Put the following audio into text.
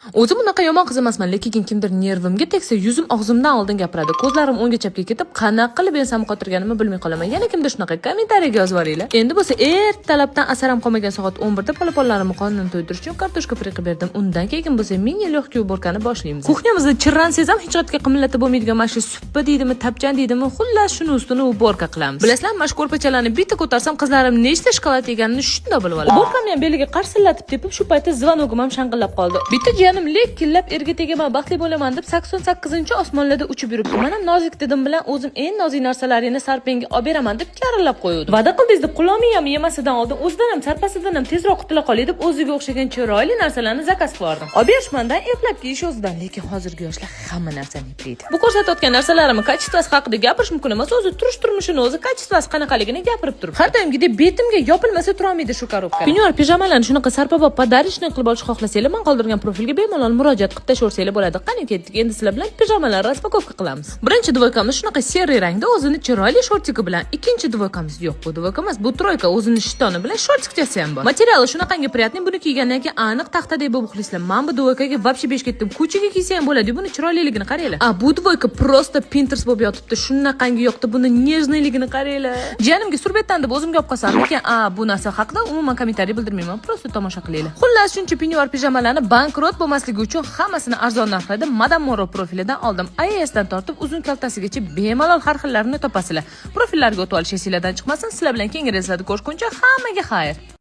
O'zim bunaqa yomon qiz emasman, lekin kimdir nervimga tegsa, yuzim og'zimdan oldin gapiradi. Ko'zlarim o'ngga chapga ketib, qanaqa qilib ensam qotirganimni bilmay qolaman. Yana kimdir shunaqa kommentariyaga yozib yuboringlar. Endi bo'lsa ertalabdan asaram qolmagan soat 11 da polaponlarimni qornini to'ydirish uchun kartoshka pire qilib berdim. Undan keyin bo'lsa ming yil yo'q uborkani boshlaymiz. Kuxnyamizda chirran sezam hech qatga qimmatli bo'lmaydigan mana shu suppa deydimi, tapchan deydimi, xullas shuni ustini uborka qilamiz. Bilasizlar, mana shu ko'rpachalarni bitta ko'tarsam, qizlarim nechta shokolad yeganini shunda bilib oladi. Uborkamni ham beliga qarsillatib tepib, shu paytda zvonogim ham shang'illab qoldi. Bitta jiyanim lekillab erga tegaman, baxtli bo'laman deb 88-osmonlarda uchib yuribdi. Men ham nozik dedim bilan o'zim eng nozik narsalarini Sarpenga olib beraman deb karillab qo'ydim. Va'da qildingiz deb qulomiyam yemasidan oldin o'zidan ham sarpasidan ham tezroq qutula qolay deb o'ziga o'xshagan chiroyli narsalarni zakaz qildim. Olib berishmandan eplab kiyish o'zidan, lekin hozirgi yoshlar hamma narsani eplaydi. Bu ko'rsatayotgan narsalarimni kачествоsi haqida gapirish mumkin emas, o'zi turish turmushini o'zi kачествоsi qanaqaligini gapirib turib. Har doimgidek betimga yopilmasa tura olmaydi shu korobka. Pinyor pijamalarni shunaqa sarpabop podarishni qilib olishni xohlasanglar, men qoldirgan profilga bemalol murojaat qilib tashaversangiz bo'ladi. Qani ketdik, endi sizlar bilan pijamalar raspakovka qilamiz. Birinchi dvoykamiz shunaqa seri rangda o'zini chiroyli shortiki bilan, ikkinchi dvoykamiz yo'q, bu dvoyka emas, bu troyka o'zini shtoni bilan shortikchasi ham bor. Materiali shunaqangi приятный, buni kiygandan keyin aniq taxtadek bo'lib uxlaysizlar. Men bu dvoykaga вообще besh ketdim. Ko'chaga kiysa ham bo'ladi, buni chiroyliligini qaranglar. Bu dvoyka просто Pinterest bo'lib yotibdi. Shunaqangi yoqdi, buni nejniyligini qaranglar. Jiyanimga surbetdan deb o'zimga olib qolsam, lekin bu narsa haqida umuman kommentariy bildirmayman, просто tomosha qilinglar. Xullas, shuncha pinyor pijamalarni bankrot bo'lmasligi uchun hammasini arzon narxlarda Madame Moro profilidan oldim. IASdan tortib uzun kaltasigacha bemalol har xillarini topasizlar. Profillarga o'tib olish esingizdan chiqmasin. Sizlar bilan keyingi reyslarda ko'rishguncha hammaga xayr.